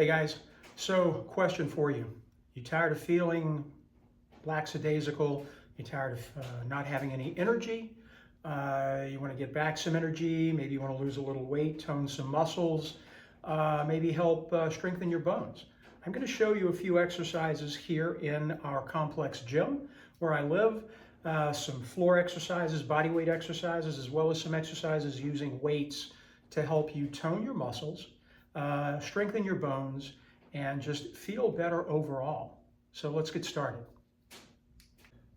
Hey guys, so question for you. You tired of feeling lackadaisical? You tired of not having any energy? You want to get back some energy? Maybe you want to lose a little weight, tone some muscles, maybe help strengthen your bones. I'm going to show you a few exercises here in our complex gym where I live. Some floor exercises, body weight exercises, as well as some exercises using weights to help you tone your muscles, strengthen your bones, and just feel better overall. So let's get started.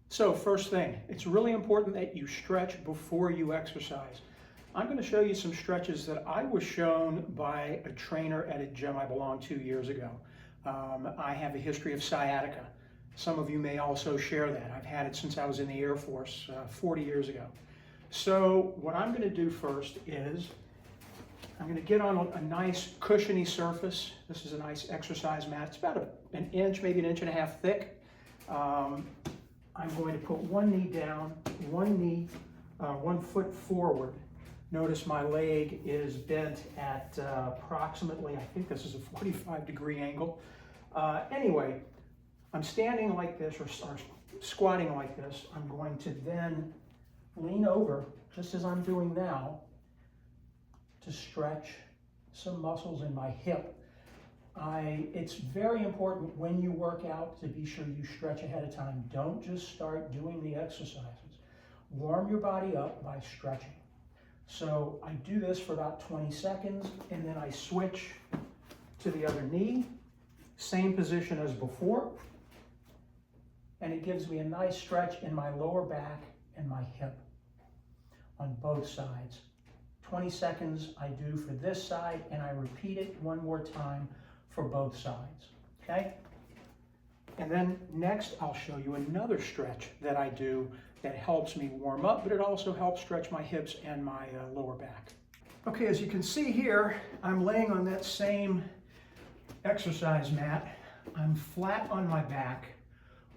So first thing, it's really important that you stretch before you exercise. I'm going to show you some stretches that I was shown by a trainer at a gym I belonged to years ago. I have a history of sciatica. Some of you may also share that. I've had it since I was in the Air Force 40 years ago. So what I'm going to do first is I'm going to get on a nice cushiony surface. This is a nice exercise mat. It's about an inch, maybe an inch and a half thick. I'm going to put one knee down, one foot forward. Notice my leg is bent at approximately, I think this is a 45-degree angle. Anyway, I'm standing like this or squatting like this. I'm going to then lean over, just as I'm doing now, to stretch some muscles in my hip. It's very important when you work out to be sure you stretch ahead of time. Don't just start doing the exercises. Warm your body up by stretching. So I do this for about 20 seconds and then I switch to the other knee, same position as before, and it gives me a nice stretch in my lower back and my hip on both sides. 20 seconds I do for this side, and I repeat it one more time for both sides, okay? And then next I'll show you another stretch that I do that helps me warm up, but it also helps stretch my hips and my lower back. Okay, as you can see here, I'm laying on that same exercise mat. I'm flat on my back.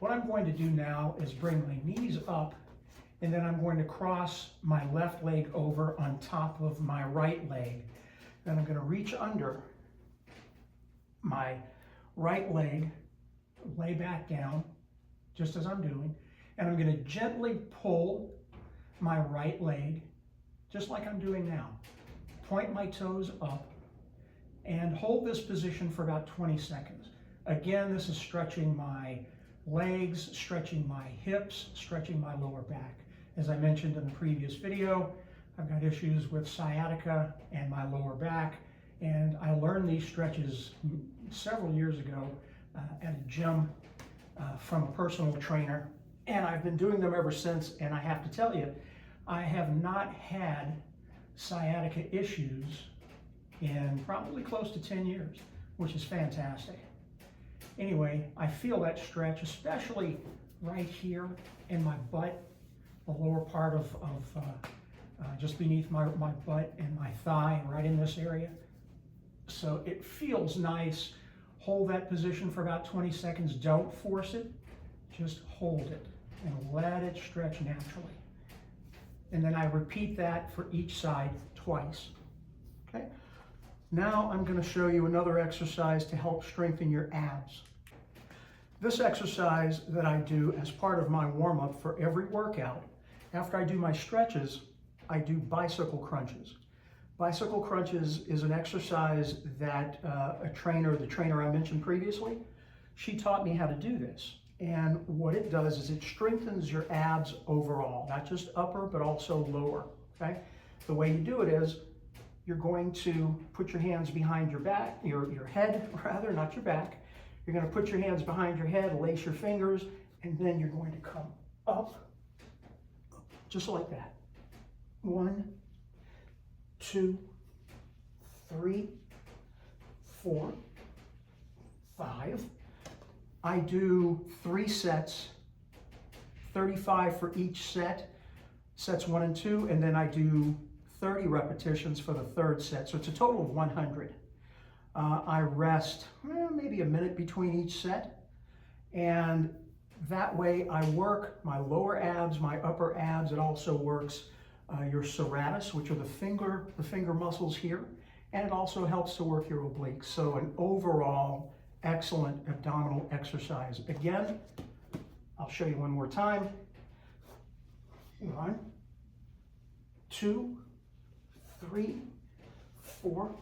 What I'm going to do now is bring my knees up, and then I'm going to cross my left leg over on top of my right leg. Then I'm going to reach under my right leg, lay back down, just as I'm doing, and I'm going to gently pull my right leg, just like I'm doing now. Point my toes up and hold this position for about 20 seconds. Again, this is stretching my legs, stretching my hips, stretching my lower back. As I mentioned in the previous video, I've got issues with sciatica and my lower back, and I learned these stretches several years ago at a gym from a personal trainer, and I've been doing them ever since, and I have to tell you, I have not had sciatica issues in probably close to 10 years, which is fantastic. Anyway, I feel that stretch, especially right here in my butt, the lower part of just beneath my butt and my thigh, right in this area. So it feels nice. Hold that position for about 20 seconds. Don't force it, just hold it and let it stretch naturally. And then I repeat that for each side twice, okay? Now I'm going to show you another exercise to help strengthen your abs. This exercise that I do as part of my warm-up for every workout, after I do my stretches, I do bicycle crunches. Bicycle crunches is an exercise that the trainer I mentioned previously, she taught me how to do this. And what it does is it strengthens your abs overall, not just upper, but also lower, okay? The way you do it is you're going to put your hands behind your back, your head rather, not your back. You're going to put your hands behind your head, lace your fingers, and then you're going to come up, just like that. 1, 2, 3, 4, 5. I do 3 sets, 35 for each set, sets 1 and 2, and then I do 30 repetitions for the third set. So it's a total of 100. I rest maybe a minute between each set, and that way I work my lower abs, my upper abs. It also works your serratus, which are the finger muscles here, and it also helps to work your obliques. So an overall excellent abdominal exercise. Again, I'll show you one more time. 1, 2, 3, 4,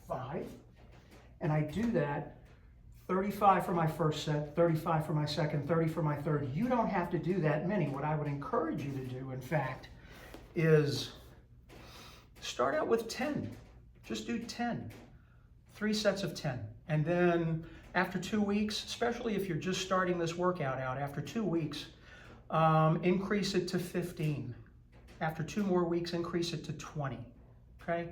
5. And I do that 35 for my first set, 35 for my second, 30 for my third. You don't have to do that many. What I would encourage you to do, in fact, is start out with 10. Just do 10. 3 sets of 10. And then after 2 weeks, especially if you're just starting this workout out, after 2 weeks, increase it to 15. After 2 more weeks, increase it to 20. Okay?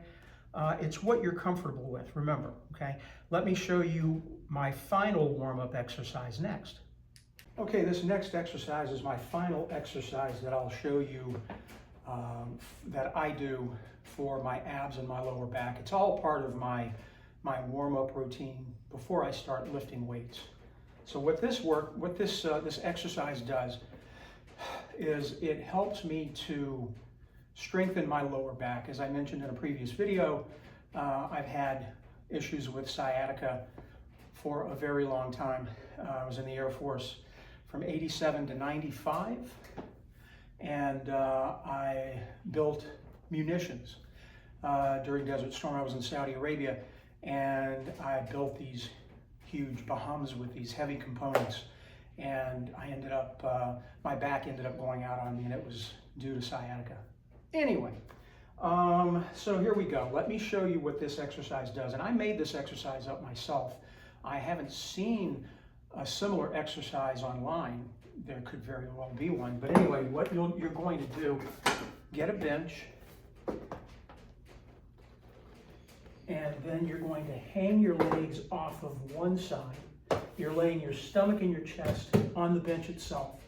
It's what you're comfortable with, remember, okay? Let me show you my final warm-up exercise next. Okay, this next exercise is my final exercise that I'll show you that I do for my abs and my lower back. It's all part of my warm-up routine before I start lifting weights. So what this exercise does is it helps me to strengthen my lower back. As I mentioned in a previous video, I've had issues with sciatica for a very long time. I was in the Air Force from 87 to 95, and I built munitions during Desert Storm. I was in Saudi Arabia, and I built these huge Bahams with these heavy components, and I ended up, my back ended up going out on me, and it was due to sciatica. Anyway, so here we go. Let me show you what this exercise does. And I made this exercise up myself. I haven't seen a similar exercise online. There could very well be one. But anyway, what you're going to do, get a bench, and then you're going to hang your legs off of one side. You're laying your stomach and your chest on the bench itself.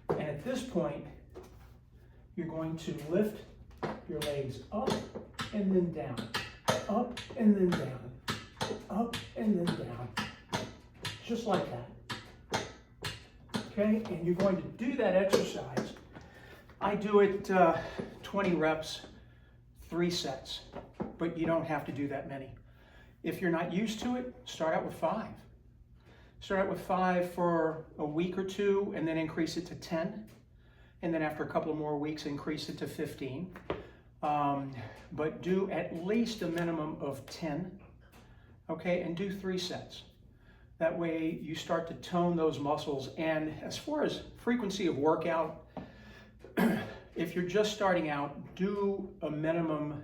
And at this point, you're going to lift your legs up and then down, up and then down, up and then down, just like that. Okay, and you're going to do that exercise. I do it 20 reps, 3 sets, but you don't have to do that many. If you're not used to it, start out with 5. Start out with 5 for a week or 2, and then increase it to 10. And then after a couple of more weeks, increase it to 15. But do at least a minimum of 10, okay? And do 3 sets. That way you start to tone those muscles. And as far as frequency of workout, if you're just starting out, do a minimum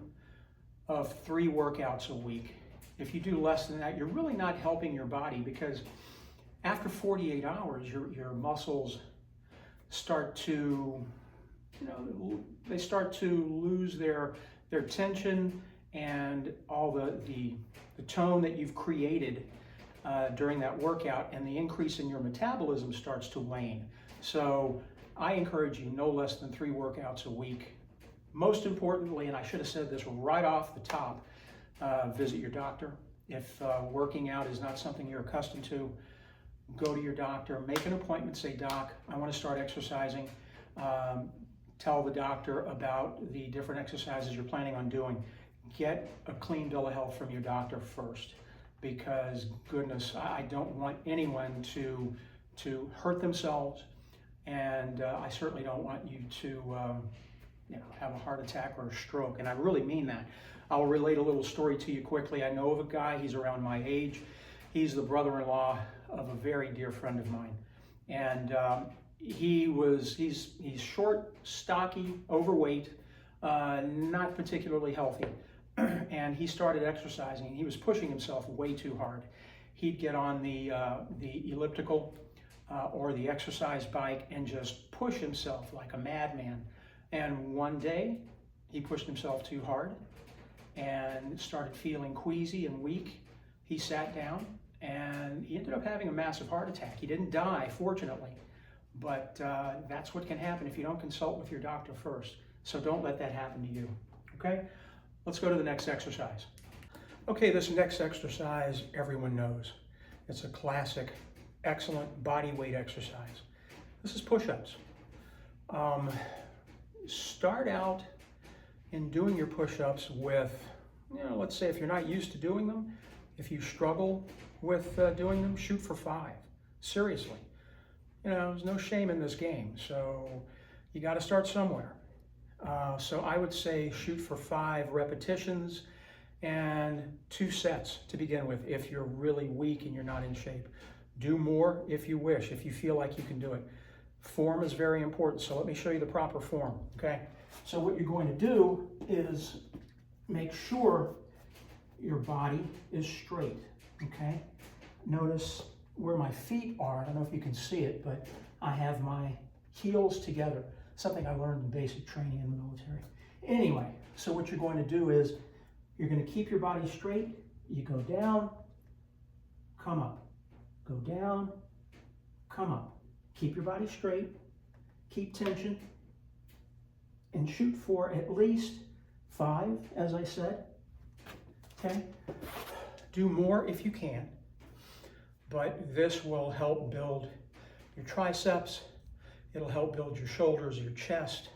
of 3 workouts a week. If you do less than that, you're really not helping your body, because after 48 hours, your muscles start to, they start to lose their tension, and all the tone that you've created during that workout, and the increase in your metabolism starts to wane. So I encourage you no less than 3 workouts a week. Most importantly, and I should have said this right off the top, visit your doctor. If working out is not something you're accustomed to, go to your doctor, make an appointment, say, "Doc, I want to start exercising." Tell the doctor about the different exercises you're planning on doing. Get a clean bill of health from your doctor first, because goodness, I don't want anyone to hurt themselves, and I certainly don't want you to have a heart attack or a stroke, and I really mean that. I'll relate a little story to you quickly. I know of a guy, he's around my age. He's the brother-in-law of a very dear friend of mine, and he's short, stocky, overweight, not particularly healthy, and he started exercising. He was pushing himself way too hard. He'd get on the elliptical or the exercise bike and just push himself like a madman. And one day he pushed himself too hard and started feeling queasy and weak. He sat down and he ended up having a massive heart attack. He didn't die, fortunately, but that's what can happen if you don't consult with your doctor first. So don't let that happen to you, okay? Let's go to the next exercise. Okay, this next exercise everyone knows. It's a classic, excellent body weight exercise. This is push-ups. Start out in doing your push-ups with let's say if you're not used to doing them, if you struggle with doing them, shoot for 5. Seriously. There's no shame in this game, so you got to start somewhere. So I would say shoot for 5 repetitions and 2 sets to begin with if you're really weak and you're not in shape. Do more if you wish, if you feel like you can do it. Form is very important, so let me show you the proper form, okay? So what you're going to do is make sure your body is straight, okay? Notice where my feet are. I don't know if you can see it, but I have my heels together, something I learned in basic training in the military. Anyway, so what you're going to do is you're going to keep your body straight. You go down, come up. Go down, come up. Keep your body straight, keep tension, and shoot for at least 5, as I said, okay? Do more if you can, but this will help build your triceps, it'll help build your shoulders, your chest,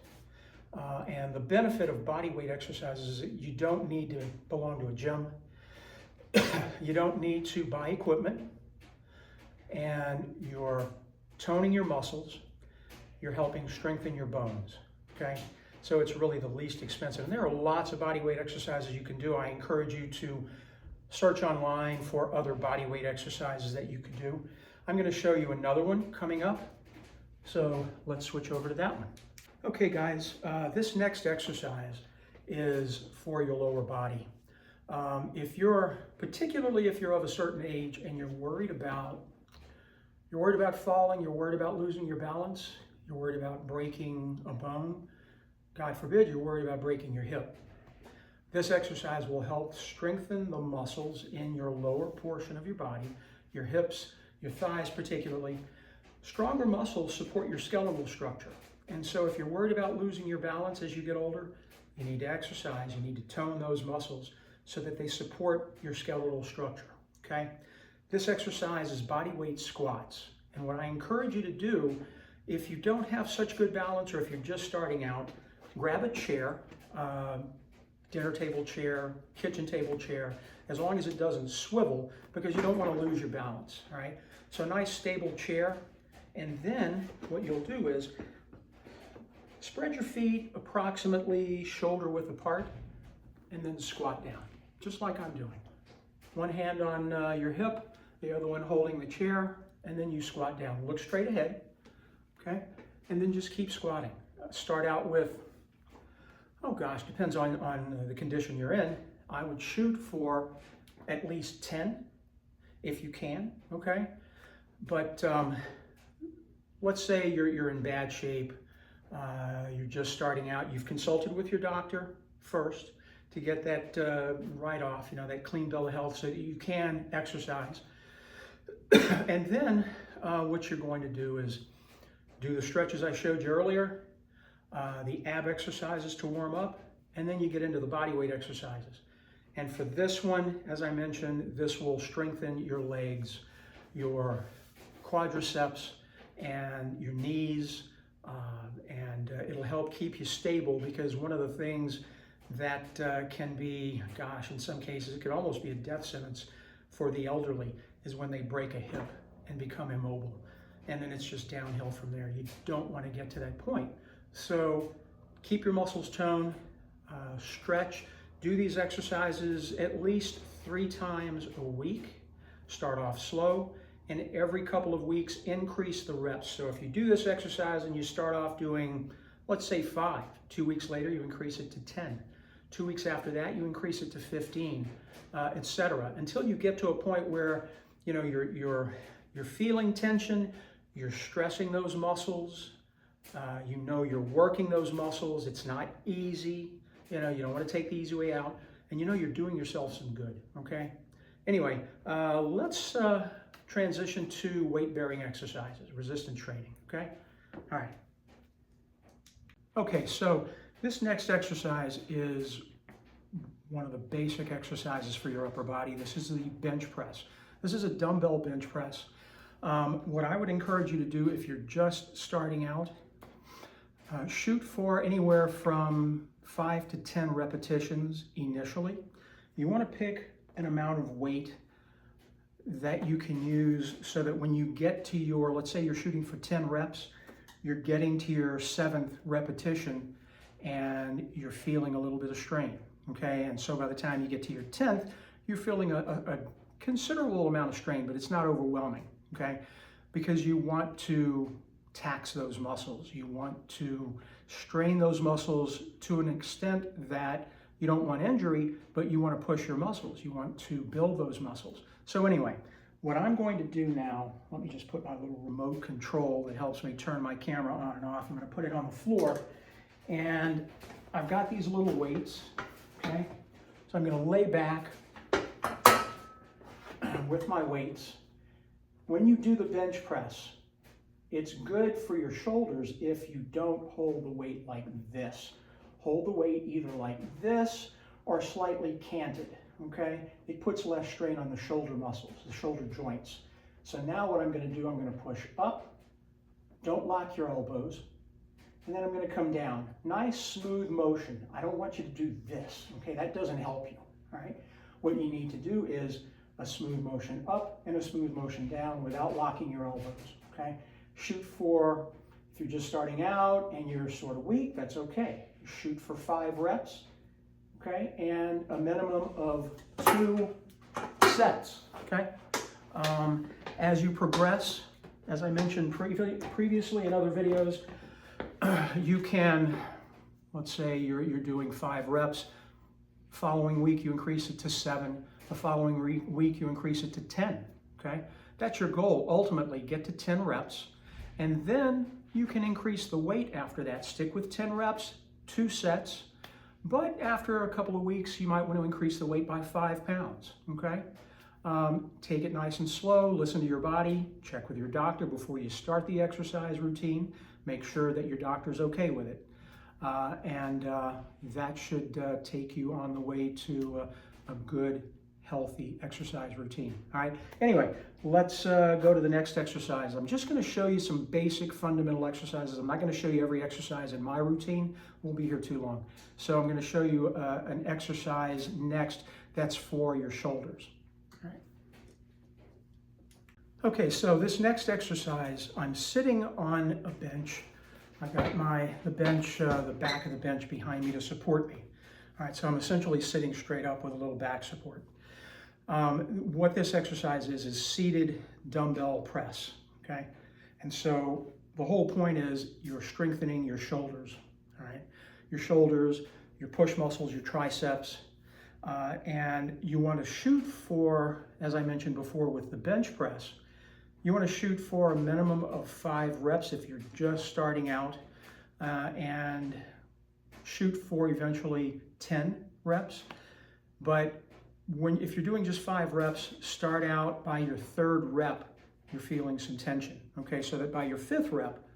and the benefit of body weight exercises is that you don't need to belong to a gym, you don't need to buy equipment, and you're toning your muscles, you're helping strengthen your bones, okay? So it's really the least expensive. And there are lots of body weight exercises you can do. I encourage you to search online for other body weight exercises that you can do. I'm going to show you another one coming up. So let's switch over to that one. Okay guys, this next exercise is for your lower body. Particularly if you're of a certain age and you're worried about falling, you're worried about losing your balance, you're worried about breaking a bone, God forbid you're worried about breaking your hip. This exercise will help strengthen the muscles in your lower portion of your body, your hips, your thighs particularly. Stronger muscles support your skeletal structure. And so if you're worried about losing your balance as you get older, you need to exercise, you need to tone those muscles so that they support your skeletal structure, okay? This exercise is body weight squats. And what I encourage you to do, if you don't have such good balance or if you're just starting out, grab a chair, dinner table chair, kitchen table chair, as long as it doesn't swivel, because you don't want to lose your balance, all right? So a nice stable chair, and then what you'll do is spread your feet approximately shoulder width apart, and then squat down, just like I'm doing. One hand on your hip, the other one holding the chair, and then you squat down. Look straight ahead, okay? And then just keep squatting. Start out with, oh gosh, depends on the condition you're in. I would shoot for at least 10 if you can, okay? But let's say you're in bad shape, you're just starting out, you've consulted with your doctor first to get that write-off, that clean bill of health so that you can exercise. And then what you're going to do is do the stretches I showed you earlier, the ab exercises to warm up, and then you get into the body weight exercises. And for this one, as I mentioned, this will strengthen your legs, your quadriceps, and your knees, and it'll help keep you stable, because one of the things that can be, gosh, in some cases, it could almost be a death sentence for the elderly, is when they break a hip and become immobile. And then it's just downhill from there. You don't want to get to that point. So keep your muscles toned, stretch, do these exercises at least 3 times a week. Start off slow, and every couple of weeks increase the reps. So if you do this exercise and you start off doing, let's say 5, 2 weeks later you increase it to 10. 2 weeks after that you increase it to 15, etc. Until you get to a point where you're feeling tension, you're stressing those muscles, you're working those muscles. It's not easy. You don't want to take the easy way out, and you're doing yourself some good, okay? Anyway, let's transition to weight-bearing exercises, resistance training, okay? All right. Okay, so this next exercise is one of the basic exercises for your upper body. This is the bench press. This is a dumbbell bench press. What I would encourage you to do if you're just starting out, shoot for anywhere from 5 to 10 repetitions initially. You want to pick an amount of weight that you can use so that when you get to your, let's say you're shooting for 10 reps, you're getting to your 7th repetition and you're feeling a little bit of strain, okay? And so by the time you get to your 10th, you're feeling a considerable amount of strain, but it's not overwhelming, okay? Because you want to tax those muscles. You want to strain those muscles to an extent that you don't want injury, but you want to push your muscles. You want to build those muscles. So anyway, what I'm going to do now, let me just put my little remote control that helps me turn my camera on and off. I'm going to put it on the floor, and I've got these little weights, okay? So I'm going to lay back with my weights. When you do the bench press, it's good for your shoulders if you don't hold the weight like this. Hold the weight either like this or slightly canted, okay? It puts less strain on the shoulder muscles, the shoulder joints. So now what I'm going to do, I'm going to push up. Don't lock your elbows. And then I'm going to come down. Nice, smooth motion. I don't want you to do this, okay? That doesn't help you, all right? What you need to do is a smooth motion up and a smooth motion down without locking your elbows, okay? Shoot for, if you're just starting out and you're sort of weak, that's okay. Shoot for 5 reps, okay? And a minimum of 2 sets, okay? As you progress, as I mentioned previously in other videos, you can, let's say you're doing 5 reps. Following week, you increase it to 7. The following week, you increase it to 10, okay? That's your goal. Ultimately, get to 10 reps, and then you can increase the weight after that. Stick with 10 reps, 2 sets, but after a couple of weeks, you might want to increase the weight by 5 pounds, okay? Take it nice and slow, listen to your body, check with your doctor before you start the exercise routine. Make sure that your doctor's okay with it. That should take you on the way to a good, healthy exercise routine. All right. Anyway, let's go to the next exercise. I'm just going to show you some basic fundamental exercises. I'm not going to show you every exercise in my routine. Won't be here too long. So I'm going to show you an exercise next that's for your shoulders. All right. Okay, so this next exercise, I'm sitting on a bench. I've got the bench, the back of the bench behind me to support me. All right, so I'm essentially sitting straight up with a little back support. What this exercise is seated dumbbell press, okay? And so the whole point is you're strengthening your shoulders, all right? Your shoulders, your push muscles, your triceps, and you want to shoot for, as I mentioned before with the bench press, you want to shoot for a minimum of 5 reps if you're just starting out, and shoot for eventually 10 reps. But if you're doing just 5 reps, start out by your 3rd rep, you're feeling some tension, okay? So that by your 5th rep,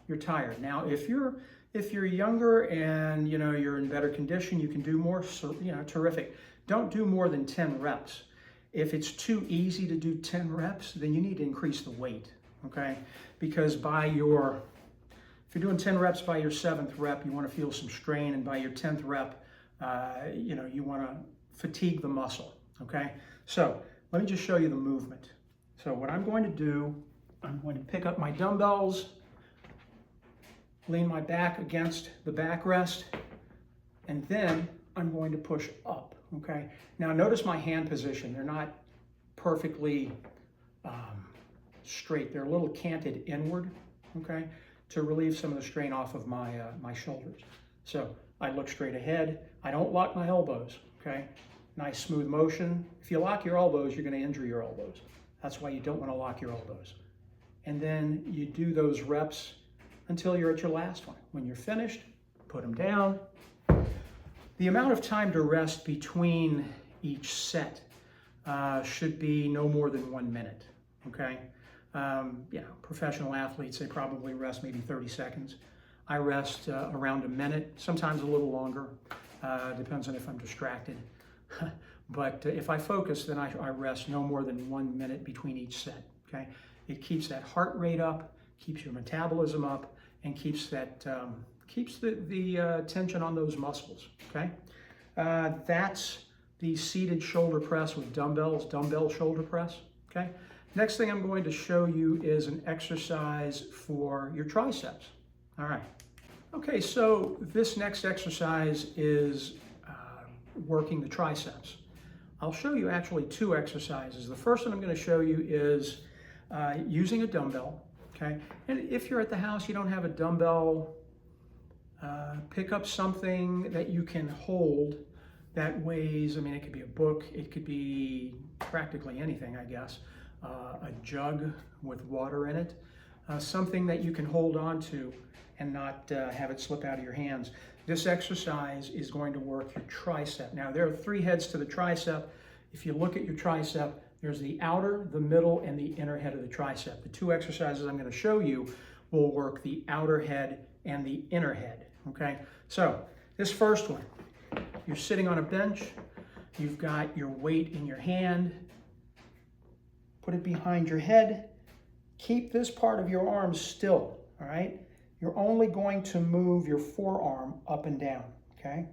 you're tired. Now, if you're younger and you're in better condition, you can do more, terrific. Don't do more than 10 reps. If it's too easy to do 10 reps, then you need to increase the weight, okay? Because if you're doing 10 reps by your 7th rep, you want to feel some strain, and by your 10th rep, you want to fatigue the muscle, okay? So let me just show you the movement. So what I'm going to do, I'm going to pick up my dumbbells, lean my back against the backrest, and then I'm going to push up, okay? Now notice my hand position. They're not perfectly straight. They're a little canted inward, okay, to relieve some of the strain off of my shoulders. So I look straight ahead. I don't lock my elbows, okay? Nice smooth motion. If you lock your elbows, you're going to injure your elbows. That's why you don't want to lock your elbows. And then you do those reps until you're at your last one. When you're finished, put them down. The amount of time to rest between each set should be no more than 1 minute, okay? Professional athletes, they probably rest maybe 30 seconds. I rest around a minute, sometimes a little longer. Depends on if I'm distracted. But if I focus, then I rest no more than 1 minute between each set, okay? It keeps that heart rate up, keeps your metabolism up, and keeps that keeps the tension on those muscles, okay? That's the seated shoulder press with dumbbells, dumbbell shoulder press, okay? Next thing I'm going to show you is an exercise for your triceps, all right? Okay, so this next exercise is working the triceps. I'll show you actually two exercises. The first one I'm going to show you is using a dumbbell, okay? And if you're at the house, you don't have a dumbbell, pick up something that you can hold that weighs, I mean, it could be a book, it could be practically anything, I guess. A jug with water in it, something that you can hold on to and not have it slip out of your hands. This exercise is going to work your tricep. Now, there are three heads to the tricep. If you look at your tricep, there's the outer, the middle, and the inner head of the tricep. The two exercises I'm going to show you will work the outer head and the inner head, okay? So, this first one, you're sitting on a bench, you've got your weight in your hand, put it behind your head, keep this part of your arm still, all right? You're only going to move your forearm up and down, okay?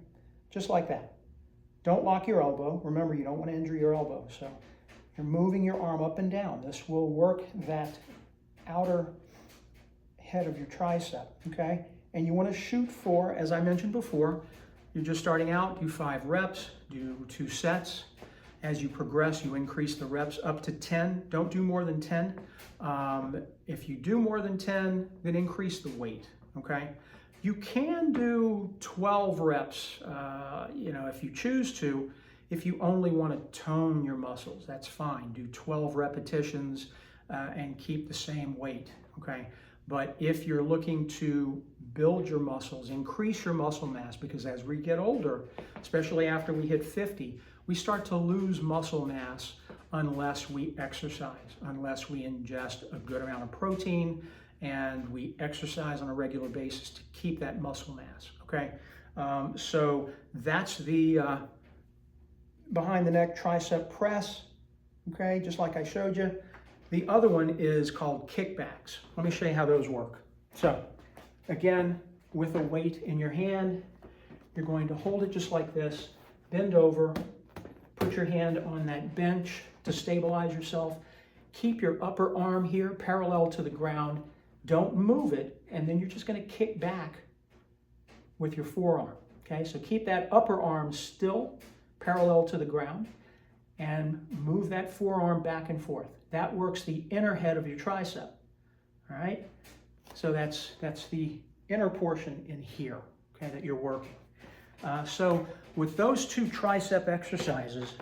Just like that. Don't lock your elbow. Remember, you don't want to injure your elbow. So you're moving your arm up and down. This will work that outer head of your tricep, okay? And you want to shoot for, as I mentioned before, you're just starting out, do 5 reps, do 2 sets. As you progress, you increase the reps up to 10. Don't do more than 10. If you do more than 10, then increase the weight, okay? You can do 12 reps, if you choose to. If you only want to tone your muscles, that's fine. Do 12 repetitions and keep the same weight, okay? But if you're looking to build your muscles, increase your muscle mass, because as we get older, especially after we hit 50, we start to lose muscle mass unless we exercise, unless we ingest a good amount of protein and we exercise on a regular basis to keep that muscle mass, okay? So that's the behind the neck tricep press, okay, just like I showed you. The other one is called kickbacks. Let me show you how those work. So again, with a weight in your hand, you're going to hold it just like this, bend over, put your hand on that bench to stabilize yourself. Keep your upper arm here parallel to the ground. Don't move it, and then you're just going to kick back with your forearm. Okay, so keep that upper arm still parallel to the ground and move that forearm back and forth. That works the inner head of your tricep. All right, so that's the inner portion in here, okay, that you're working. So with those two tricep exercises,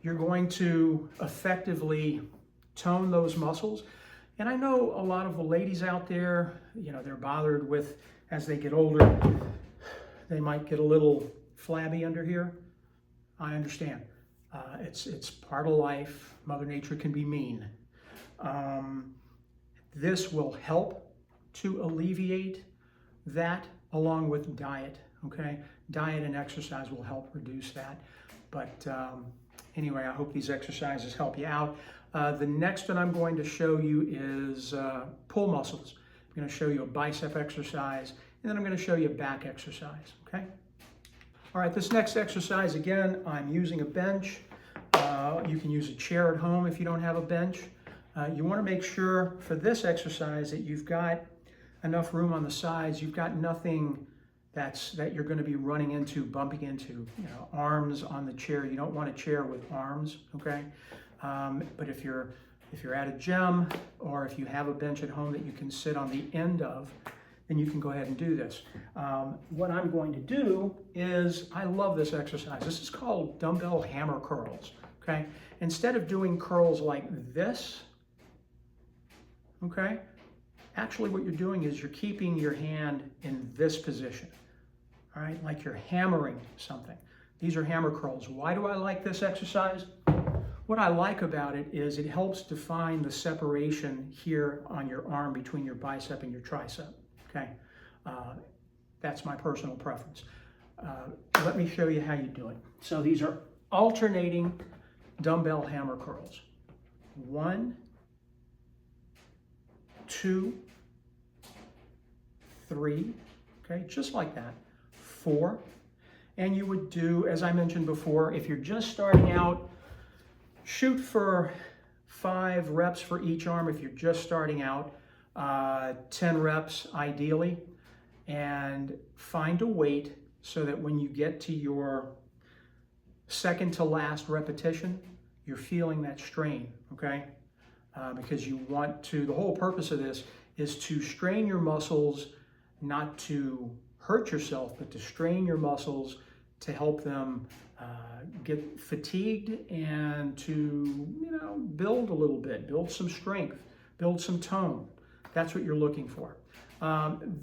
you're going to effectively tone those muscles. And I know a lot of the ladies out there, they're bothered with, as they get older, they might get a little flabby under here. I understand. It's part of life. Mother Nature can be mean. This will help to alleviate that, along with diet, okay? Diet and exercise will help reduce that. But anyway, I hope these exercises help you out. The next one I'm going to show you is pull muscles. I'm going to show you a bicep exercise, and then I'm going to show you a back exercise, okay? All right, this next exercise, again, I'm using a bench. You can use a chair at home if you don't have a bench. You want to make sure for this exercise that you've got enough room on the sides. You've got nothing that you're going to be running into, bumping into, arms on the chair. You don't want a chair with arms, okay? But if you're at a gym, or if you have a bench at home that you can sit on the end of, then you can go ahead and do this. What I'm going to do is, I love this exercise. This is called dumbbell hammer curls, okay? Instead of doing curls like this, okay, actually what you're doing is you're keeping your hand in this position, all right, like you're hammering something. These are hammer curls. Why do I like this exercise? What I like about it is it helps define the separation here on your arm between your bicep and your tricep, okay? That's my personal preference. Let me show you how you do it. So these are alternating dumbbell hammer curls. 1, 2, 3, okay, just like that. 4, And you would do, as I mentioned before, if you're just starting out, shoot for 5 reps for each arm if you're just starting out, 10 reps ideally, and find a weight so that when you get to your second to last repetition, you're feeling that strain, okay? Because you want to, the whole purpose of this is to strain your muscles, not to hurt yourself, but to strain your muscles to help them get fatigued and to, build a little bit, build some strength, build some tone. That's what you're looking for.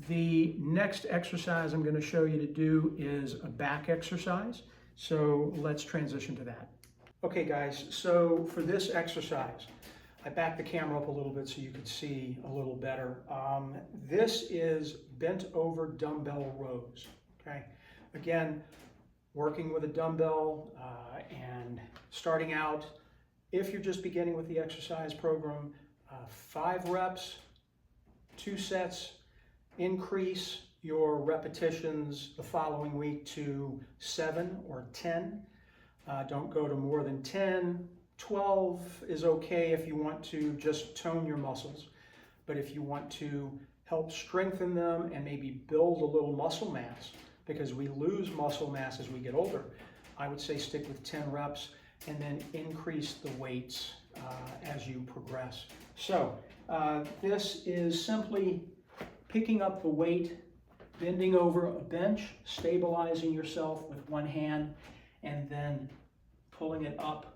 The next exercise I'm going to show you to do is a back exercise. So let's transition to that. Okay guys, so for this exercise, I backed the camera up a little bit so you could see a little better. This is bent over dumbbell rows, okay? Again, working with a dumbbell and starting out, if you're just beginning with the exercise program, 5 reps, 2 sets, increase your repetitions the following week to 7 or 10. Don't go to more than 10. 12 is okay if you want to just tone your muscles. But if you want to help strengthen them and maybe build a little muscle mass, because we lose muscle mass as we get older, I would say stick with 10 reps and then increase the weights as you progress. So this is simply picking up the weight, bending over a bench, stabilizing yourself with one hand, and then pulling it up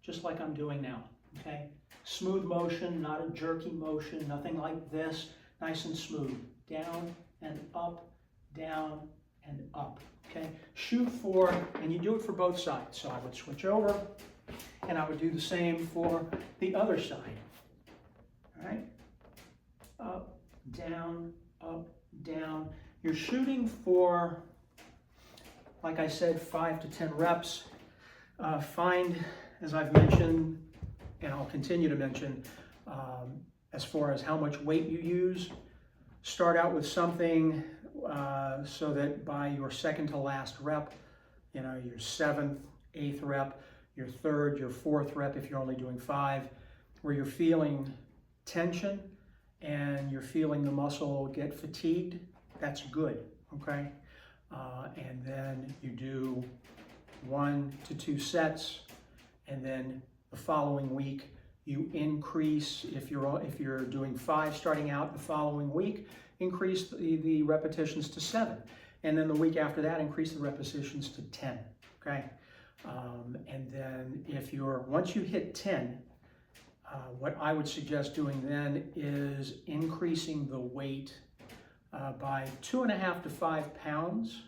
just like I'm doing now, okay? Smooth motion, not a jerky motion, nothing like this, nice and smooth. Down and up, down and up, okay? Shoot for, and you do it for both sides. So I would switch over and I would do the same for the other side, all right? Up, down, down. You're shooting for, like I said, 5 to 10 reps. Find, as I've mentioned, and I'll continue to mention, as far as how much weight you use, start out with something so that by your second to last rep, your 7th, 8th rep, your 3rd, your 4th rep, if you're only doing 5, where you're feeling tension and you're feeling the muscle get fatigued, that's good, okay? And then you do 1 to 2 sets, and then the following week you increase, if you're doing 5 starting out the following week, increase the repetitions to 7. And then the week after that, increase the repetitions to 10, okay? And then once you hit 10, what I would suggest doing then is increasing the weight by 2.5 to 5 pounds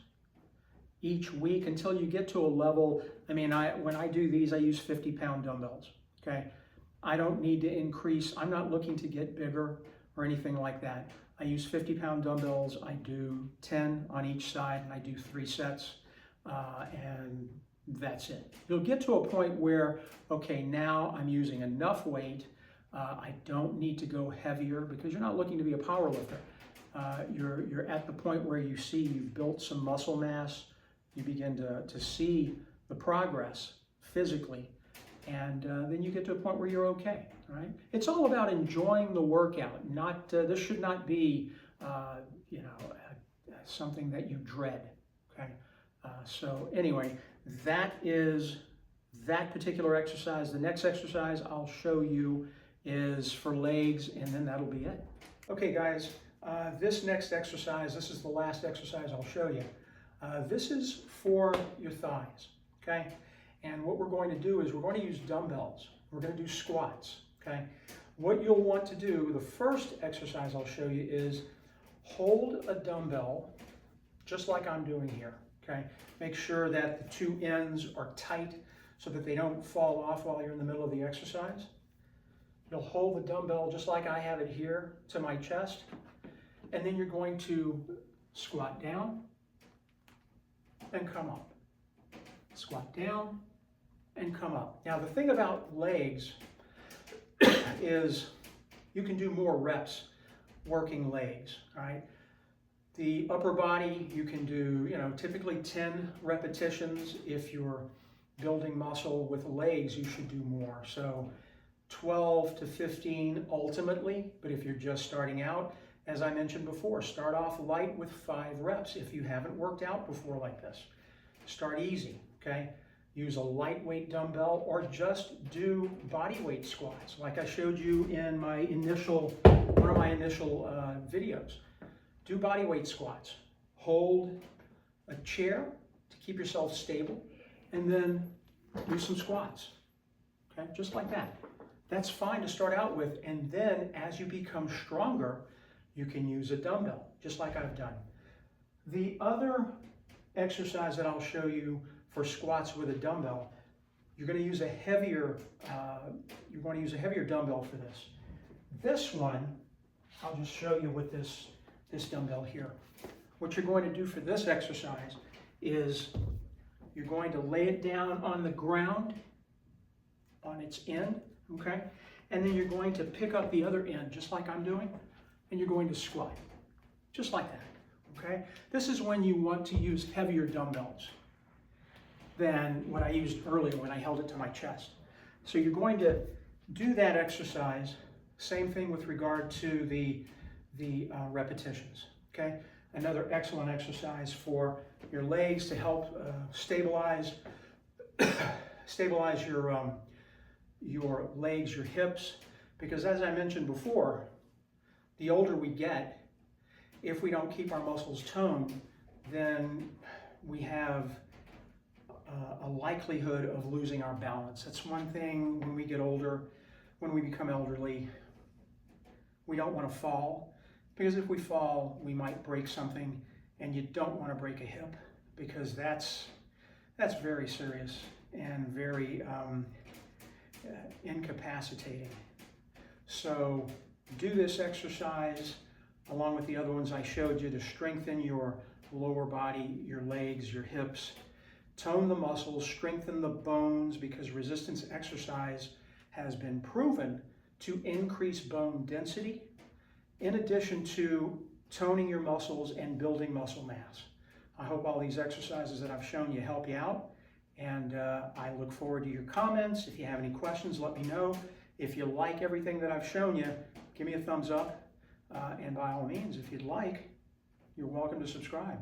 each week until you get to a level. When I do these, I use 50-pound dumbbells, okay? I don't need to increase. I'm not looking to get bigger or anything like that. I use 50-pound dumbbells. I do 10 on each side, and I do 3 sets, and that's it. You'll get to a point where, okay, now I'm using enough weight. I don't need to go heavier because you're not looking to be a power lifter. You're at the point where you see you've built some muscle mass. You begin to see the progress physically, and then you get to a point where you're okay, right? It's all about enjoying the workout. Not this should not be, something that you dread, okay? So anyway, that is that particular exercise. The next exercise I'll show you is for legs, and then that'll be it. Okay, guys, this next exercise, this is the last exercise I'll show you. This is for your thighs, okay? And what we're going to do is we're going to use dumbbells. We're going to do squats, okay? What you'll want to do, the first exercise I'll show you is hold a dumbbell just like I'm doing here, okay? Make sure that the 2 ends are tight so that they don't fall off while you're in the middle of the exercise. You'll hold the dumbbell just like I have it here to my chest, and then you're going to squat down and come up. Squat down and come up. Now the thing about legs is you can do more reps working legs, all right? The upper body, you can do, typically 10 repetitions. If you're building muscle with legs, you should do more. So 12 to 15 ultimately, but if you're just starting out, as I mentioned before, start off light with 5 reps. If you haven't worked out before like this, start easy, okay? Use a lightweight dumbbell or just do body weight squats like I showed you in one of my initial videos. Do body weight squats. Hold a chair to keep yourself stable and then do some squats, okay? Just like that. That's fine to start out with, and then as you become stronger, you can use a dumbbell, just like I've done. The other exercise that I'll show you for squats with a dumbbell, you're going to use a heavier dumbbell for this. This one, I'll just show you with this dumbbell here. What you're going to do for this exercise is you're going to lay it down on the ground on its end, okay? And then you're going to pick up the other end, just like I'm doing, and you're going to squat, just like that, okay? This is when you want to use heavier dumbbells than what I used earlier when I held it to my chest. So you're going to do that exercise, same thing with regard to the repetitions, okay? Another excellent exercise for your legs to help stabilize your legs, your hips, because as I mentioned before, the older we get, if we don't keep our muscles toned, then we have a likelihood of losing our balance. That's one thing when we get older, when we become elderly, we don't want to fall, because if we fall, we might break something, and you don't want to break a hip, because that's very serious and very incapacitating. So do this exercise along with the other ones I showed you to strengthen your lower body, your legs, your hips, tone the muscles, strengthen the bones, because resistance exercise has been proven to increase bone density, in addition to toning your muscles and building muscle mass. I hope all these exercises that I've shown you help you out, and I look forward to your comments. If you have any questions, let me know. If you like everything that I've shown you, give me a thumbs up, and by all means, if you'd like, you're welcome to subscribe.